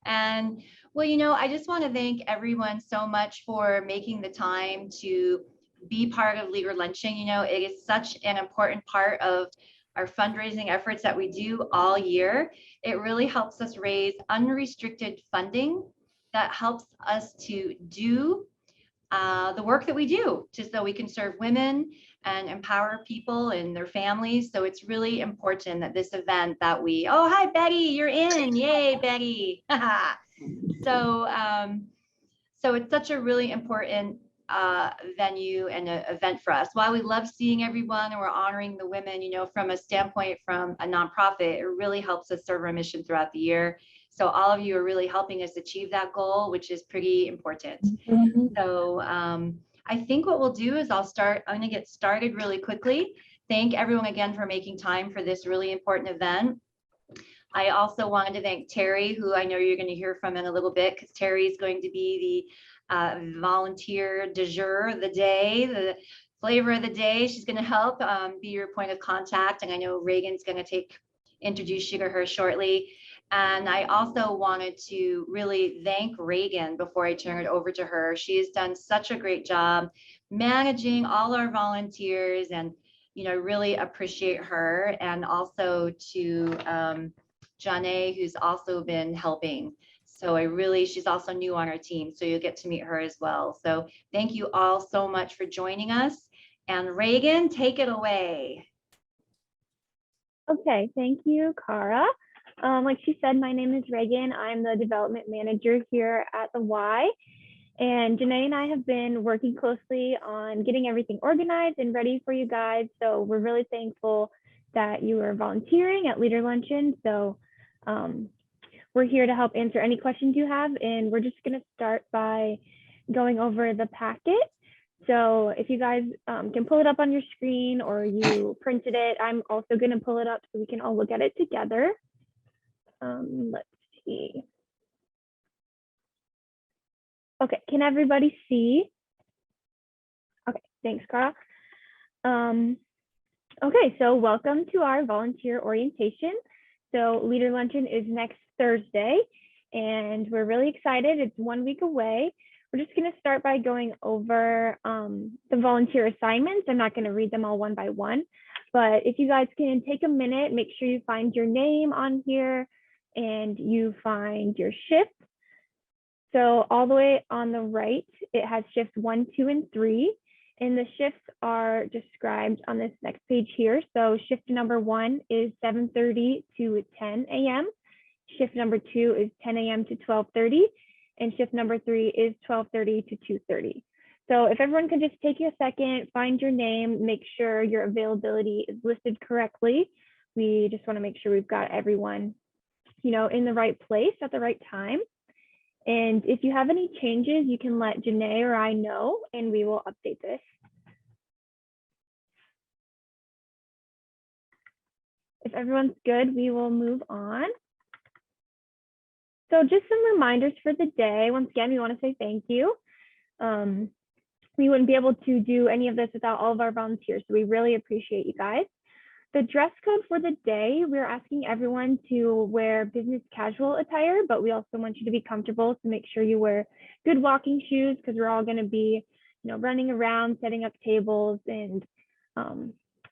And well, I just want to thank everyone so much for making the time to be part of Leader Luncheon. It is such an important part of our fundraising efforts that we do all year. It really helps us raise unrestricted funding that helps us to do the work that we do, just so we can serve women and empower people and their families. So it's really important that this event that oh, hi, Betty, you're in. Yay, Betty. So, so it's such a really important venue and an event for us. While we love seeing everyone and we're honoring the women, from a standpoint from a nonprofit, it really helps us serve our mission throughout the year. So all of you are really helping us achieve that goal, which is pretty important. So I think what we'll do is I'm going to get started really quickly. Thank everyone again for making time for this really important event. I also wanted to thank Terry, who I know you're going to hear from in a little bit, because Terry is going to be the volunteer du jour of the day, the flavor of the day. She's going to help be your point of contact. And I know Reagan's going to introduce you to her shortly. And I also wanted to really thank Reagan before I turn it over to her. She has done such a great job managing all our volunteers, and really appreciate her. And also to Janae, who's also been helping. So she's also new on our team, so you'll get to meet her as well. So thank you all so much for joining us. And Reagan, take it away. Okay, thank you, Cara. Like she said, my name is Reagan. I'm the development manager here at the Y. And Janae and I have been working closely on getting everything organized and ready for you guys. So we're really thankful that you are volunteering at Leader Luncheon. So we're here to help answer any questions you have. And we're just going to start by going over the packet. So if you guys can pull it up on your screen, or you printed it, I'm also going to pull it up so we can all look at it together. Let's see. Okay, can everybody see? Okay, thanks, Cara. Okay, so welcome to our volunteer orientation. So Leader Luncheon is next Thursday, and we're really excited. It's 1 week away. We're just going to start by going over the volunteer assignments. I'm not going to read them all one by one, but if you guys can take a minute, make sure you find your name on here and you find your shift. So all the way on the right, it has shifts 1, 2, and 3. And the shifts are described on this next page here. So shift number 1 is 7:30 to 10 a.m. Shift number 2 is 10 a.m. to 12:30. And shift number 3 is 12:30 to 2:30. So if everyone could just take a second, find your name, make sure your availability is listed correctly. We just want to make sure we've got everyone, in the right place at the right time. And if you have any changes, you can let Janae or I know, and we will update this. If everyone's good, we will move on. So just some reminders for the day. Once again, we want to say thank you. We wouldn't be able to do any of this without all of our volunteers, so we really appreciate you guys. The dress code for the day, we're asking everyone to wear business casual attire, but we also want you to be comfortable, so make sure you wear good walking shoes, because we're all going to be, running around, setting up tables and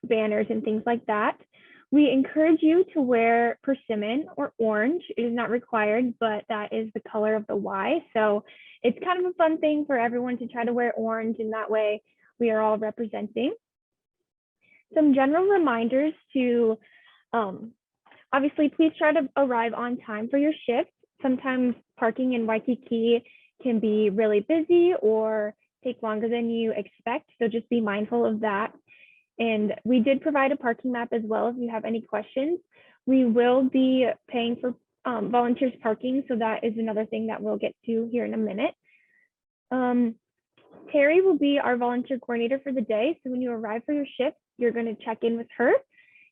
banners and things like that. We encourage you to wear persimmon or orange. It is not required, but that is the color of the Y. So it's kind of a fun thing for everyone to try to wear orange, and that way we are all representing. Some general reminders to, obviously, please try to arrive on time for your shift. Sometimes parking in Waikiki can be really busy or take longer than you expect, so just be mindful of that. And we did provide a parking map as well if you have any questions. We will be paying for volunteers parking, so that is another thing that we'll get to here in a minute. Terry will be our volunteer coordinator for the day, so when you arrive for your shift, you're going to check in with her.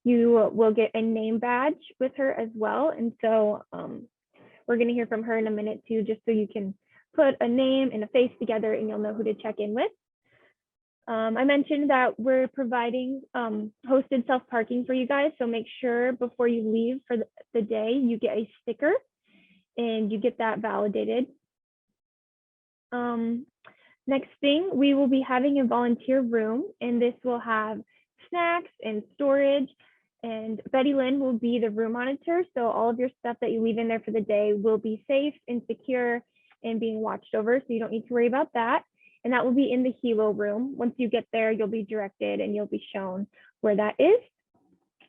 You will get a name badge with her as well. And so we're going to hear from her in a minute too, just so you can put a name and a face together and you'll know who to check in with. I mentioned that we're providing hosted self-parking for you guys. So make sure before you leave for the day, you get a sticker. and you get that validated. Next thing, we will be having a volunteer room, and this will have snacks and storage, and Betty Lynn will be the room monitor. So all of your stuff that you leave in there for the day will be safe and secure and being watched over. So you don't need to worry about that. And that will be in the Hilo room. Once you get there, you'll be directed and you'll be shown where that is.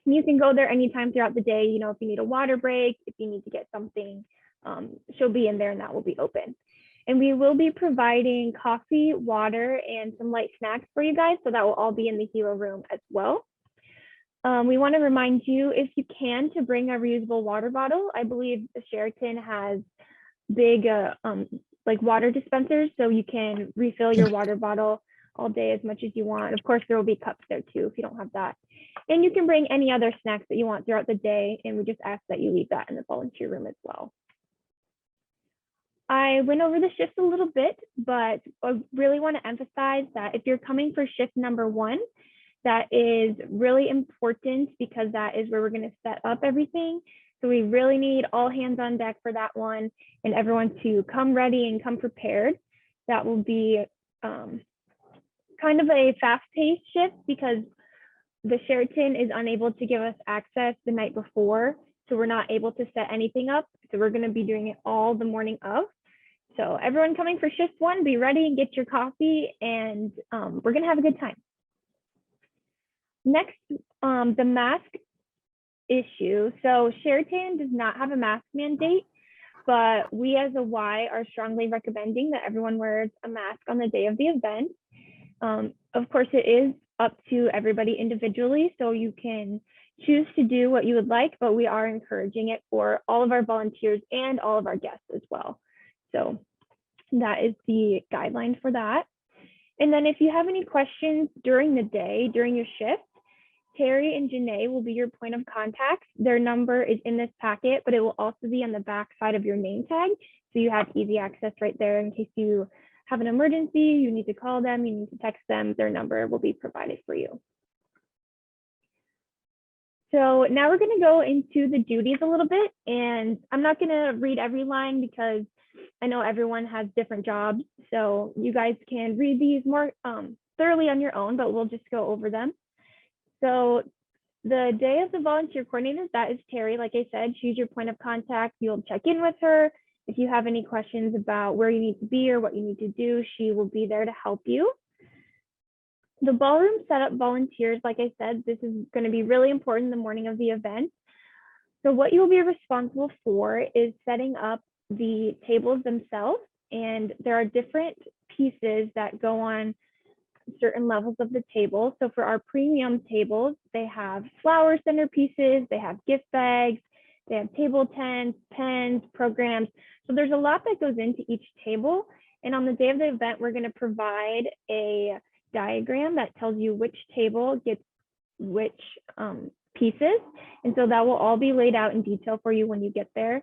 And you can go there anytime throughout the day. You know, if you need a water break, if you need to get something, she'll be in there and that will be open. And we will be providing coffee, water, and some light snacks for you guys. So that will all be in the Hilo room as well. We want to remind you, if you can, to bring a reusable water bottle. I believe the Sheraton has big like water dispensers, so you can refill your water bottle all day as much as you want. Of course, there will be cups there too if you don't have that. And you can bring any other snacks that you want throughout the day, and we just ask that you leave that in the volunteer room as well. I went over the shifts a little bit, but I really want to emphasize that if you're coming for shift number 1, that is really important because that is where we're going to set up everything. So we really need all hands on deck for that one and everyone to come ready and come prepared. That will be kind of a fast-paced shift because the Sheraton is unable to give us access the night before. So we're not able to set anything up. So we're going to be doing it all the morning of. So everyone coming for shift 1, be ready and get your coffee, and we're going to have a good time. Next, the mask issue. So Sheraton does not have a mask mandate, but we as a Y are strongly recommending that everyone wears a mask on the day of the event. Of course, it is up to everybody individually, so you can choose to do what you would like, but we are encouraging it for all of our volunteers and all of our guests as well. So that is the guideline for that. And then if you have any questions during the day, during your shift, Terry and Janae will be your point of contact. Their number is in this packet, but it will also be on the back side of your name tag. So you have easy access right there in case you have an emergency, you need to call them, you need to text them, their number will be provided for you. So now we're going to go into the duties a little bit, and I'm not going to read every line because I know everyone has different jobs. So you guys can read these more thoroughly on your own, but we'll just go over them. So the day of the volunteer coordinator, that is Terry. Like I said, she's your point of contact. You'll check in with her. If you have any questions about where you need to be or what you need to do, she will be there to help you. The ballroom setup volunteers, like I said, this is going to be really important the morning of the event. So what you will be responsible for is setting up the tables themselves, and there are different pieces that go on certain levels of the table. So for our premium tables, they have flower centerpieces, they have gift bags, they have table tents, pens, programs. So there's a lot that goes into each table. And on the day of the event, we're going to provide a diagram that tells you which table gets which pieces. And so that will all be laid out in detail for you when you get there.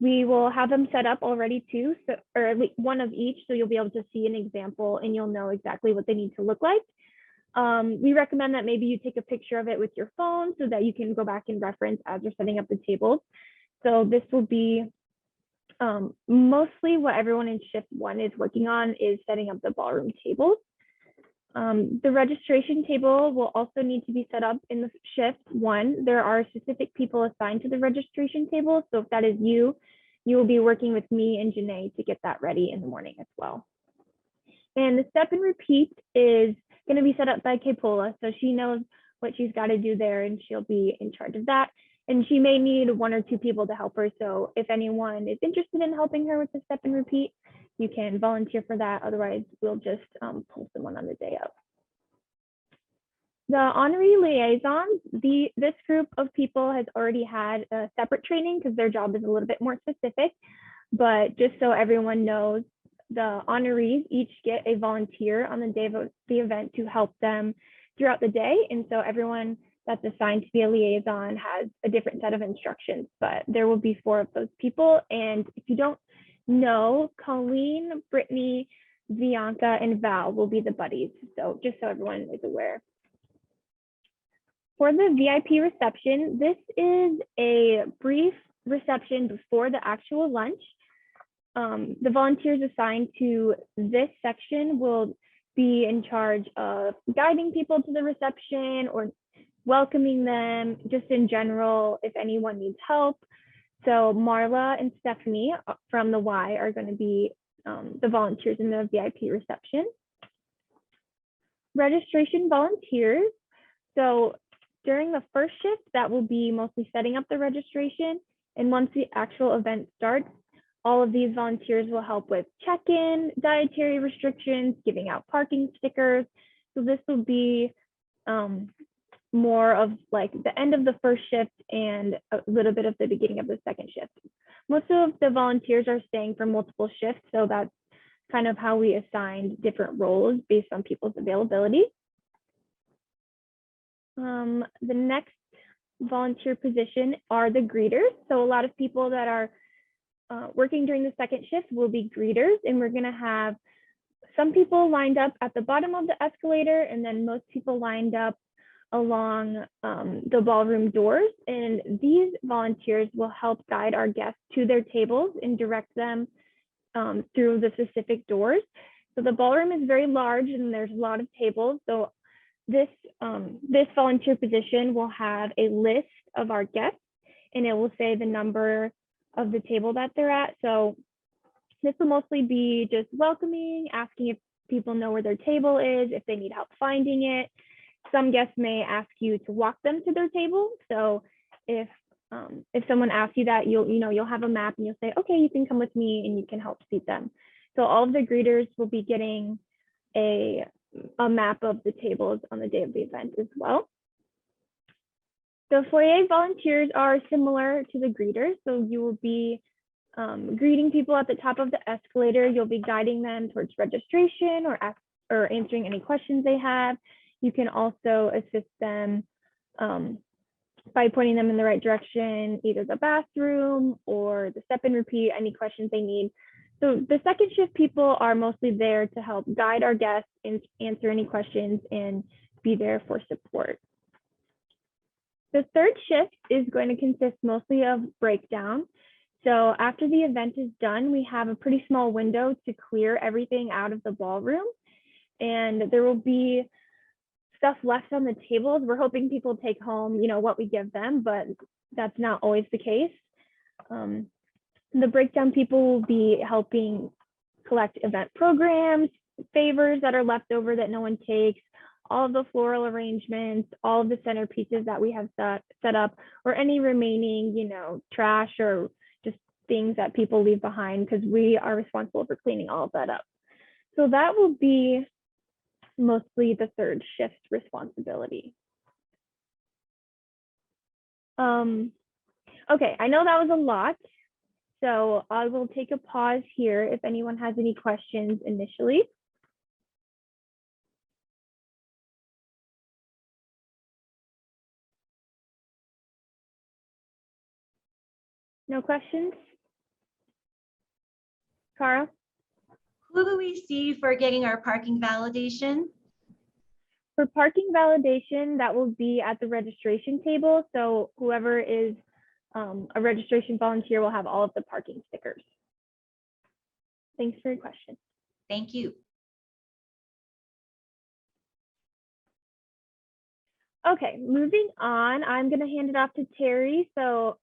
We will have them set up already too, so, or at least one of each, so you'll be able to see an example and you'll know exactly what they need to look like. We recommend that maybe you take a picture of it with your phone so that you can go back and reference as you're setting up the tables. So this will be mostly what everyone in shift 1 is working on is setting up the ballroom tables. The registration table will also need to be set up in the shift 1. There are specific people assigned to the registration table. So if that is you, you will be working with me and Janae to get that ready in the morning as well. And the step and repeat is going to be set up by Kapola. So she knows what she's got to do there and she'll be in charge of that. And she may need 1 or 2 people to help her. So if anyone is interested in helping her with the step and repeat, you can volunteer for that. Otherwise, we'll just pull someone on the day of. The honoree liaisons, this group of people has already had a separate training because their job is a little bit more specific. But just so everyone knows, the honorees each get a volunteer on the day of the event to help them throughout the day. And so everyone that's assigned to be a liaison has a different set of instructions, but there will be 4 of those people. And if you don't know, Colleen, Brittany, Bianca, and Val will be the buddies. So just so everyone is aware. For the VIP reception, this is a brief reception reception before the actual lunch. The volunteers assigned to this section will be in charge of guiding people to the reception or welcoming them, just in general, if anyone needs help. So Marla and Stephanie from the Y are going to be the volunteers in the VIP reception. Registration volunteers. So during the first shift, that will be mostly setting up the registration. And once the actual event starts, all of these volunteers will help with check-in, dietary restrictions, giving out parking stickers. So this will be more of like the end of the first shift and a little bit of the beginning of the second shift. Most of the volunteers are staying for multiple shifts, so that's kind of how we assigned different roles based on people's availability. The next volunteer position are the greeters. So a lot of people that are working during the second shift will be greeters, and we're going to have some people lined up at the bottom of the escalator, and then most people lined up along the ballroom doors. And these volunteers will help guide our guests to their tables and direct them through the specific doors. So the ballroom is very large and there's a lot of tables. So this volunteer position will have a list of our guests, and it will say the number of the table that they're at. So this will mostly be just welcoming, asking if people know where their table is, if they need help finding it. Some guests may ask you to walk them to their table. So if someone asks you that, you'll have a map and you'll say, okay, you can come with me and you can help seat them. So all of the greeters will be getting a map of the tables on the day of the event as well. The foyer volunteers are similar to the greeters. So you will be greeting people at the top of the escalator. You'll be guiding them towards registration or answering any questions they have. You can also assist them by pointing them in the right direction, either the bathroom or the step and repeat, any questions they need. So the second shift people are mostly there to help guide our guests and answer any questions and be there for support. The third shift is going to consist mostly of breakdown. So after the event is done, we have a pretty small window to clear everything out of the ballroom. And there will be stuff left on the tables. We're hoping people take home, what we give them, but that's not always the case. The breakdown people will be helping collect event programs, favors that are left over that no one takes, all of the floral arrangements, all of the centerpieces that we have set up, or any remaining, trash or just things that people leave behind, because we are responsible for cleaning all of that up. So that will be mostly the third shift responsibility. Okay, I know that was a lot, so I will take a pause here if anyone has any questions initially. No questions? Cara? Who do we see for getting our parking validation? For parking validation, that will be at the registration table. So whoever is a registration volunteer will have all of the parking stickers. Thanks for your question. Thank you. Okay, moving on, I'm going to hand it off to Terry. So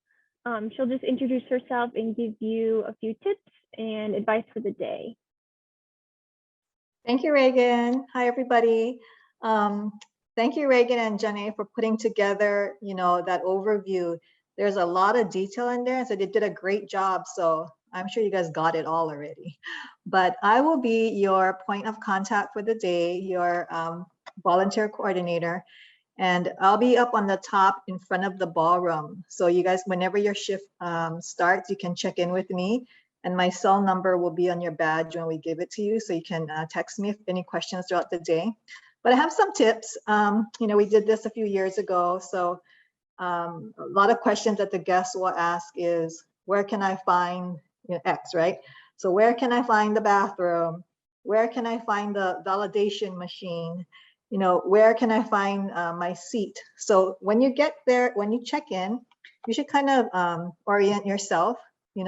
she'll just introduce herself and give you a few tips and advice for the day. Thank you, Reagan. Hi, everybody. Thank you, Reagan and Jenny, for putting together, that overview. There's a lot of detail in there, so they did a great job. So I'm sure you guys got it all already. But I will be your point of contact for the day, your volunteer coordinator. And I'll be up on the top in front of the ballroom. So you guys, whenever your shift starts, you can check in with me. And my cell number will be on your badge when we give it to you. So you can text me if any questions throughout the day. But I have some tips. We did this a few years ago. So a lot of questions that the guests will ask is, where can I find X, right? So where can I find the bathroom? Where can I find the validation machine? Where can I find my seat? So when you get there, when you check in, you should kind of orient yourself,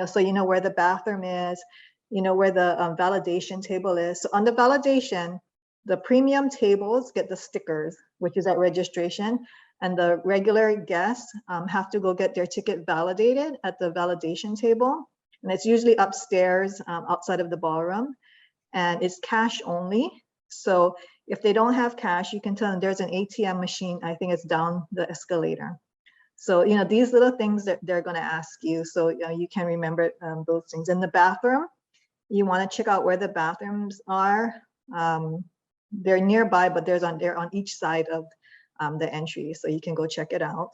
so you know where the bathroom is, you know where the validation table is. So on the validation, the premium tables get the stickers, which is at registration, and the regular guests have to go get their ticket validated at the validation table. And it's usually upstairs outside of the ballroom, and it's cash only. So if they don't have cash, you can tell them there's an ATM machine. I think it's down the escalator. So, these little things that they're going to ask you. So you can remember those things. In the bathroom, you want to check out where the bathrooms are. They're nearby, but they're on each side of the entry. So you can go check it out.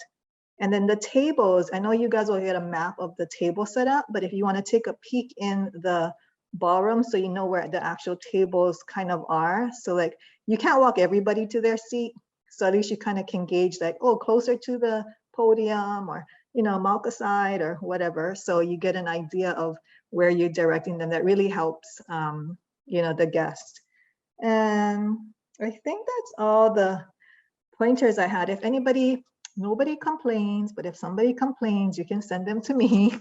And then the tables, I know you guys will get a map of the table set up, but if you want to take a peek in the ballroom so you know where the actual tables kind of are. So like you can't walk everybody to their seat. So at least you kind of can gauge like, oh, closer to the podium or, Malka side or whatever. So you get an idea of where you're directing them. That really helps, the guest. And I think that's all the pointers I had. If nobody complains, but if somebody complains, you can send them to me.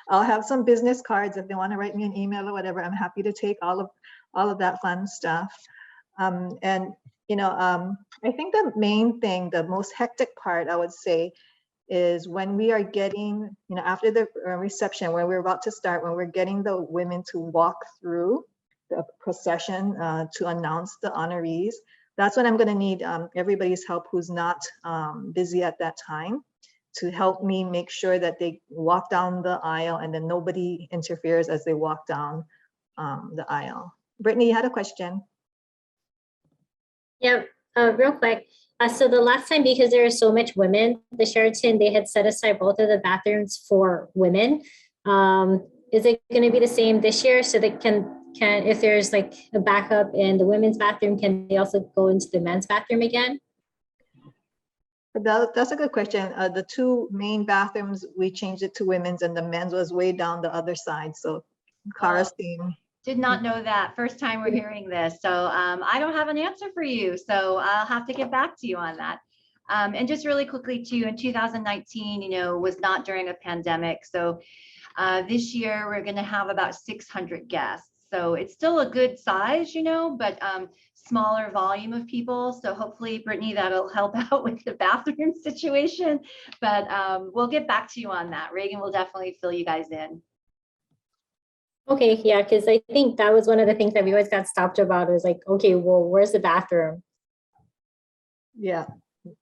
I'll have some business cards if they want to write me an email or whatever. I'm happy to take all of that fun stuff. I think the main thing, the most hectic part, I would say, is when we are getting, after the reception, when we're about to start, when we're getting the women to walk through the procession to announce the honorees. That's when I'm going to need everybody's help who's not busy at that time to help me make sure that they walk down the aisle and then nobody interferes as they walk down the aisle. Brittany, you had a question. Yeah, real quick. So the last time, because there are so much women, the Sheraton, they had set aside both of the bathrooms for women. Is it going to be the same this year? So they can if there's like a backup in the women's bathroom, can they also go into the men's bathroom again? That's a good question. The two main bathrooms, we changed it to women's, and the men's was way down the other side. So Kara's team. Did not know that. First time we're hearing this. So I don't have an answer for you. So I'll have to get back to you on that. And just really quickly too, in 2019, was not during a pandemic. So this year we're going to have about 600 guests. So it's still a good size, but smaller volume of people. So hopefully, Brittany, that'll help out with the bathroom situation. But we'll get back to you on that. Reagan will definitely fill you guys in. Okay, yeah, because I think that was one of the things that we always got stopped about. It was like, okay, well, where's the bathroom? Yeah,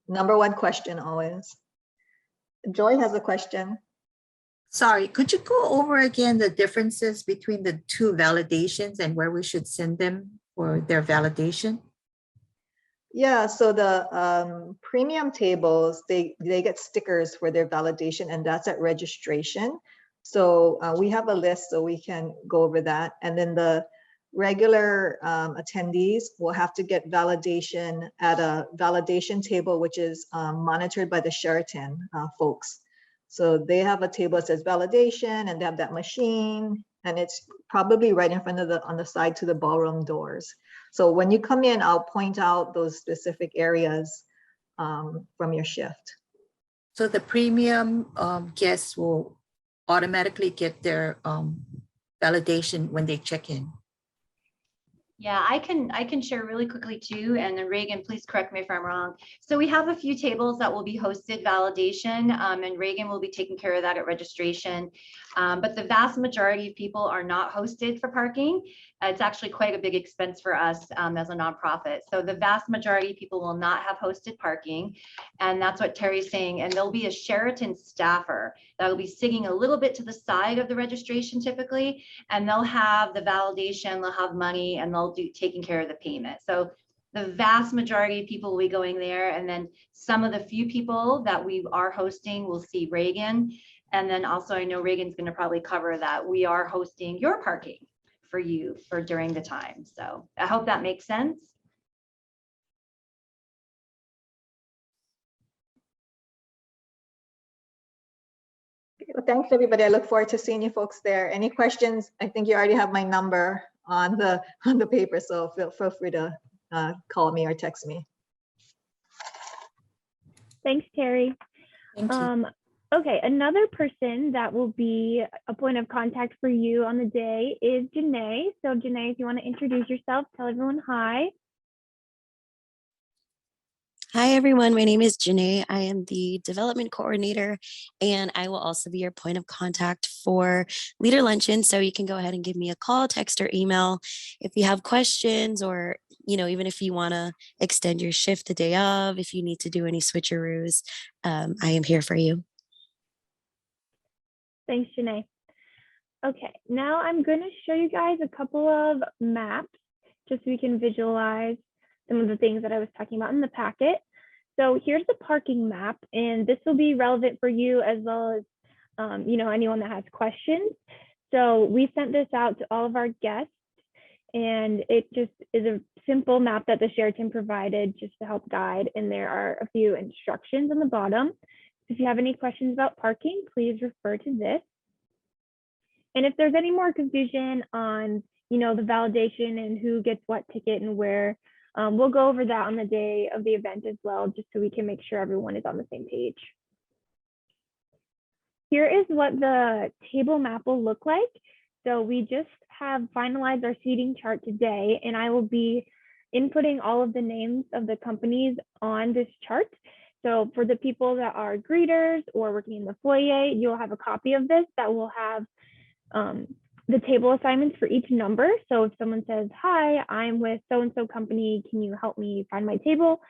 number one question always. Joy has a question. Sorry, could you go over again the differences between the two validations and where we should send them for their validation? Yeah, so the premium tables, they get stickers for their validation, and that's at registration. So we have a list so we can go over that. And then the regular attendees will have to get validation at a validation table, which is monitored by the Sheraton folks. So they have a table that says validation, and they have that machine, and it's probably right in front of on the side to the ballroom doors. So when you come in, I'll point out those specific areas from your shift. So the premium guests will automatically get their validation when they check in. Yeah, I can share really quickly too, and then Reagan, please correct me if I'm wrong. So we have a few tables that will be hosted validation, and Reagan will be taking care of that at registration. But the vast majority of people are not hosted for parking. It's actually quite a big expense for us as a nonprofit. So the vast majority of people will not have hosted parking, and that's what Terry's saying. And there'll be a Sheraton staffer that will be sitting a little bit to the side of the registration typically, and they'll have the validation, they'll have money, and they'll do taking care of the payment. So the vast majority of people will be going there, and then some of the few people that we are hosting will see Reagan. And then also, I know Reagan's going to probably cover that we are hosting your parking for you for during the time. So I hope that makes sense. Well, thanks everybody. I look forward to seeing you folks there. Any questions? I think you already have my number on the paper, so feel free to call me or text me. Thanks, Terry. Thank you. Okay, another person that will be a point of contact for you on the day is Janae. So Janae, if you want to introduce yourself, tell everyone hi. Hi, everyone. My name is Janae. I am the development coordinator, and I will also be your point of contact for Leader Luncheon. So you can go ahead and give me a call, text, or email if you have questions, or even if you want to extend your shift the day of, if you need to do any switcheroos, I am here for you. Thanks, Janae. Okay, now I'm going to show you guys a couple of maps just so we can visualize some of the things that I was talking about in the packet. So here's the parking map, and this will be relevant for you as well as anyone that has questions. So we sent this out to all of our guests, and it just is a simple map that the Sheraton provided just to help guide, and there are a few instructions on the bottom. If you have any questions about parking, please refer to this. And if there's any more confusion on, the validation and who gets what ticket and where, we'll go over that on the day of the event as well, just so we can make sure everyone is on the same page. Here is what the table map will look like. So we just have finalized our seating chart today, and I will be inputting all of the names of the companies on this chart. So for the people that are greeters or working in the foyer, you'll have a copy of this that will have the table assignments for each number. So if someone says, hi, I'm with so-and-so company, can you help me find my table?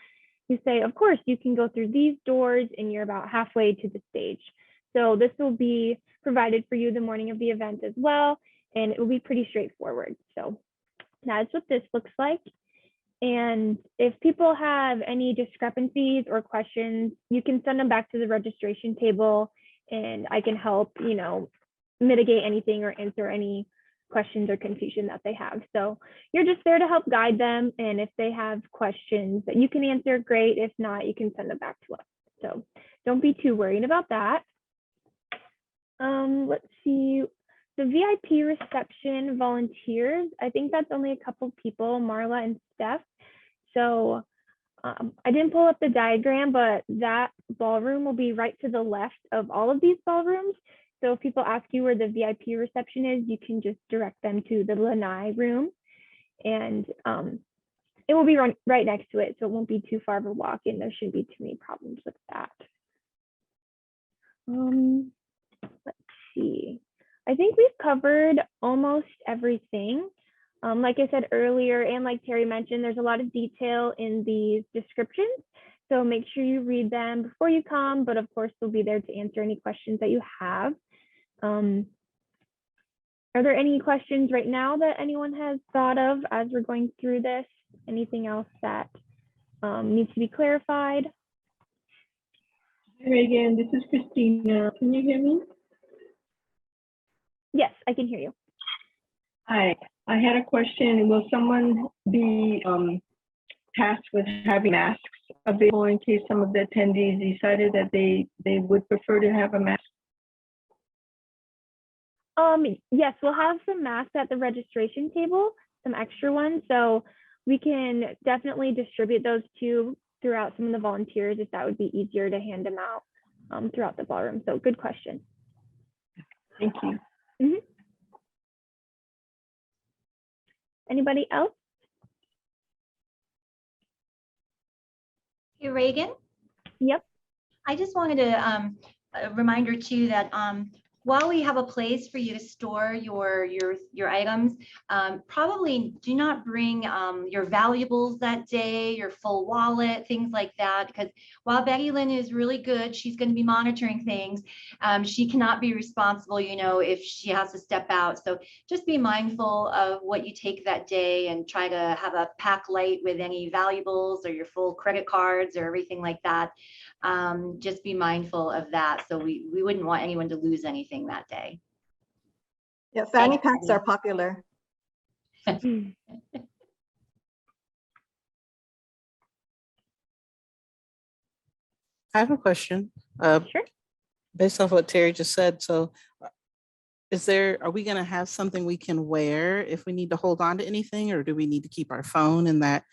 You say, of course, you can go through these doors and you're about halfway to the stage. So this will be provided for you the morning of the event as well, and it will be pretty straightforward. So that's what this looks like. And if people have any discrepancies or questions, you can send them back to the registration table, and I can help, mitigate anything or answer any questions or confusion that they have. So you're just there to help guide them. And if they have questions that you can answer, great. If not, you can send them back to us. So don't be too worried about that. Let's see, the VIP reception volunteers, I think that's only a couple people, Marla and Steph. So I didn't pull up the diagram, but that ballroom will be right to the left of all of these ballrooms. So if people ask you where the VIP reception is, you can just direct them to the lanai room, and it will be right next to it. So it won't be too far of a walk, and there shouldn't be too many problems with that. Let's see. I think we've covered almost everything. Like I said earlier, and like Terry mentioned, there's a lot of detail in these descriptions. So make sure you read them before you come, but of course, we'll be there to answer any questions that you have. Are there any questions right now that anyone has thought of as we're going through this? Anything else that needs to be clarified? Hi, Reagan, this is Christina. Can you hear me? Yes, I can hear you. Hi, I had a question. Will someone be tasked with having masks available in case some of the attendees decided that they would prefer to have a mask? Yes, we'll have some masks at the registration table, some extra ones. So we can definitely distribute those throughout some of the volunteers if that would be easier to hand them out throughout the ballroom. So good question. Thank you. Mm-hmm. Anybody else? Hey, Reagan? Yep. I just wanted to a reminder too that while we have a place for you to store your items, probably do not bring your valuables that day, your full wallet, things like that, because while Betty Lynn is really good, she's going to be monitoring things. She cannot be responsible, if she has to step out. So just be mindful of what you take that day and try to have a pack light with any valuables or your full credit cards or everything like that. Just be mindful of that. So we wouldn't want anyone to lose anything that day. Yeah, fanny packs are popular. I have a question. Sure. Based off what Terry just said, so are we going to have something we can wear if we need to hold on to anything, or do we need to keep our phone in that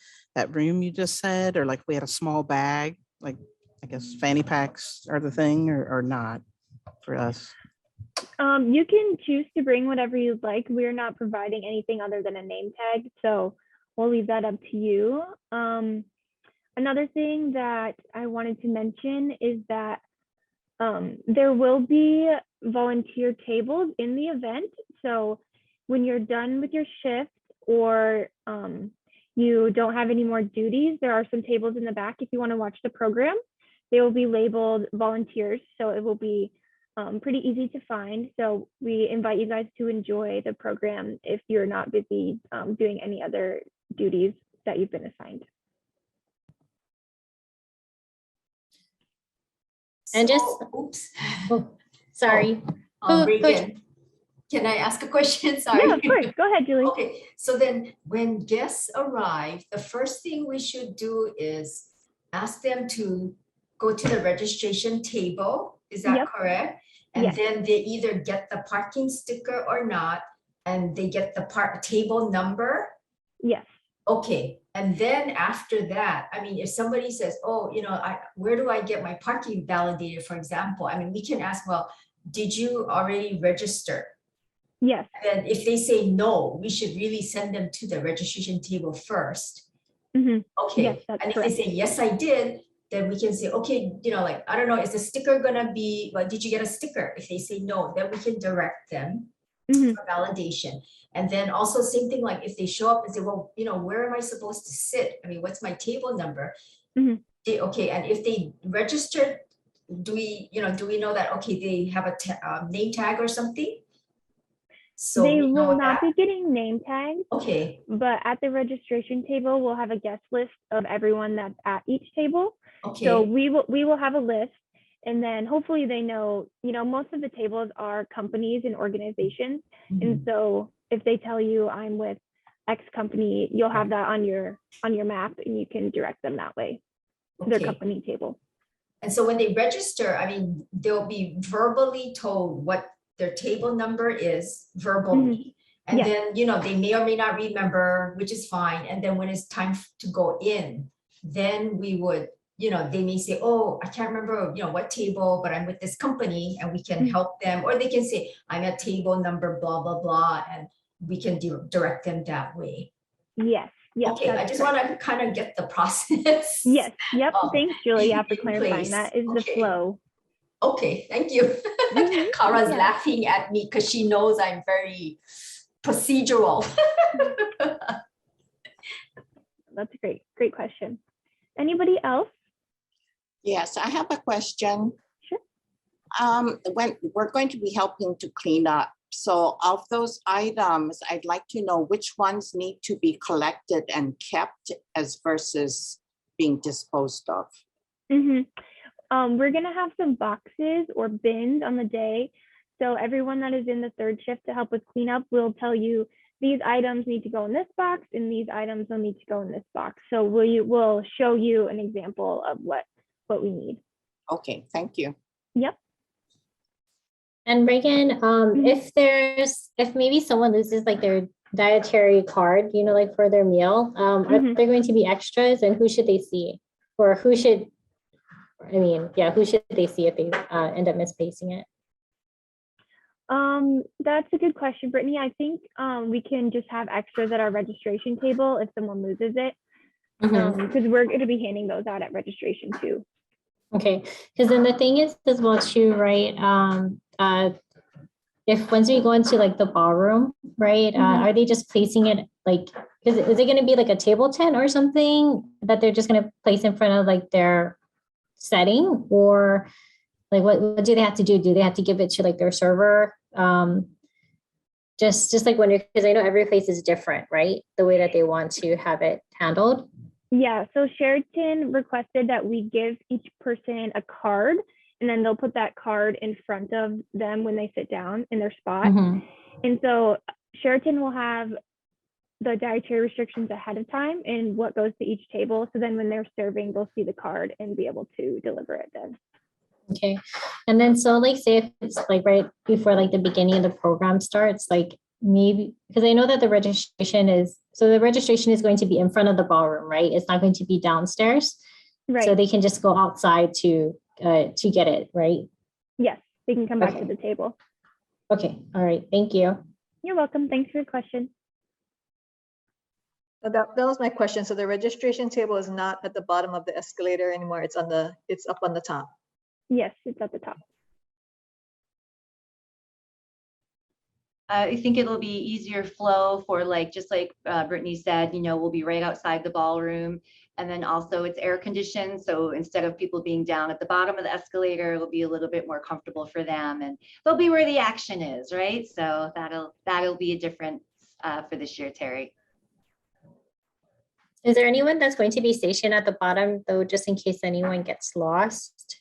room you just said, or like we had a small bag, like I guess fanny packs are the thing, or not? for us? You can choose to bring whatever you'd like. We're not providing anything other than a name tag, so we'll leave that up to you. Another thing that I wanted to mention is that there will be volunteer tables in the event. So when you're done with your shift or you don't have any more duties, there are some tables in the back if you want to watch the program. They will be labeled volunteers, so it will be pretty easy to find. So we invite you guys to enjoy the program if you're not busy doing any other duties that you've been assigned. And just, Oops. oh, sorry. Reagan, can I ask a question? Sorry. Yeah, of course. Go ahead, Julie. Okay, so then when guests arrive, the first thing we should do is ask them to go to the registration table. Is that correct? And Yes. then they either get the parking sticker or not, and they get the table number. Yes. Okay, and then after that, I mean, if somebody says, oh, you know, where do I get my parking validated, for example? I mean, we can ask, well, did you already register? Yes. And if they say no, we should really send them to the registration table first. Mm-hmm. Okay, Yes, that's and if correct. they say, yes, I did, then we can say, okay, you know, like, I don't know, is the sticker gonna be, well, did you get a sticker? If they say no, then we can direct them Mm-hmm. for validation. And then also same thing, like if they show up and say, well, you know, where am I supposed to sit? I mean, what's my table number? Mm-hmm. Okay, and if they registered, do we know that, okay, they have a name tag or something? So they we know will not that. be getting name tags, Okay, but at the registration table, we'll have a guest list of everyone that's at each table. okay. So we will have a list, and then hopefully they know, you know, most of the tables are companies and organizations. Mhm. And so if they tell you I'm with X company, you'll have that on your map and you can direct them that way to their Okay. company table. And so when they register, I mean, they'll be verbally told what their table number is verbally. And Yes. then, you know, they may or may not remember, which is fine. And then when it's time to go in, then we would, you know, they may say, oh, I can't remember, you know, what table, but I'm with this company, and we can help them. Or they can say, I'm at table number, blah, blah, blah. And we can direct them that way. Yes. Yes. Okay, I just want to kind of get the process. Yes. Yep. Thanks, Julie. Yeah, for in clarifying. place. That is the Okay. flow. Okay, thank you. Mhm. Kara's Yeah. laughing at me because she knows I'm very procedural. That's a great question. Anybody else? Yes, I have a question. Sure. When we're going to be helping to clean up, so of those items, I'd like to know which ones need to be collected and kept as versus being disposed of. Mm-hmm. We're gonna have some boxes or bins on the day. So everyone that is in the third shift to help with cleanup will tell you these items need to go in this box and these items will need to go in this box. So we'll show you an example of what we need. Okay, thank you. Yep. And Reagan, if maybe someone loses like their dietary card, you know, like for their meal, are there going to be extras, and who should they see? Or who should they see if they end up misplacing it? That's a good question, Brittany. I think we can just have extras at our registration table if someone loses it, because we're going to be handing those out at registration too. Okay, because then the thing is as well too, right? If once we go into like the ballroom, right? Are they just placing it like? Is it going to be like a table tent or something that they're just going to place in front of like their setting, or like what do they have to do? Do they have to give it to like their server? Just like wondering, because I know every place is different, right? The way that they want to have it handled. Yeah, so Sheraton requested that we give each person a card, and then they'll put that card in front of them when they sit down in their spot. And so Sheraton will have the dietary restrictions ahead of time and what goes to each table. So then when they're serving, they'll see the card and be able to deliver it then. Okay. And then so like say if it's like right before like the beginning of the program starts, like maybe, because I know that the registration is going to be in front of the ballroom, right? It's not going to be downstairs. Right. So they can just go outside to get it, right? Yes. they can come back to Okay. the table. Okay, all right, thank you. You're welcome. Thanks for your question. So that was my question. So the registration table is not at the bottom of the escalator anymore. It's up on the top. Yes, it's at the top. I think it'll be easier flow for just like Brittany said, we'll be right outside the ballroom. And then also it's air conditioned. So instead of people being down at the bottom of the escalator, it'll be a little bit more comfortable for them, and they'll be where the action is, right? So that'll be a difference for this year, Terry. Is there anyone that's going to be stationed at the bottom though, just in case anyone gets lost?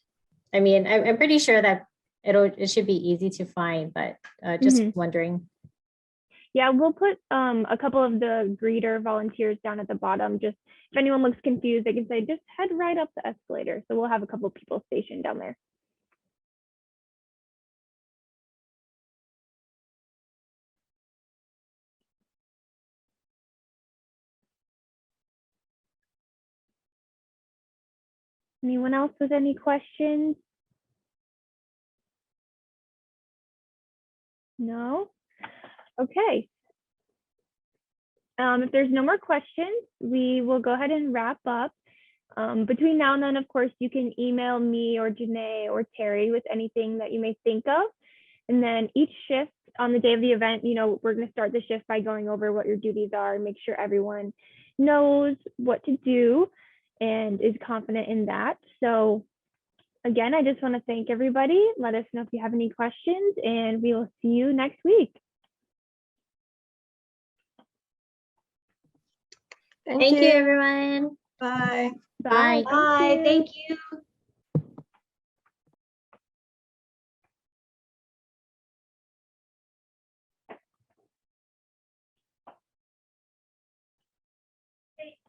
I mean, I'm pretty sure that it should be easy to find, but just wondering. Yeah, we'll put a couple of the greeter volunteers down at the bottom. Just if anyone looks confused, they can say, just head right up the escalator. So we'll have a couple people stationed down there. Anyone else with any questions? No? Okay. If there's no more questions, we will go ahead and wrap up. Between now and then, of course, you can email me or Janae or Terry with anything that you may think of. And then each shift on the day of the event, we're going to start the shift by going over what your duties are and make sure everyone knows what to do and is confident in that. So again, I just want to thank everybody. Let us know if you have any questions, and we will see you next week. Thank you, everyone. Bye. Bye. Bye. Thank you.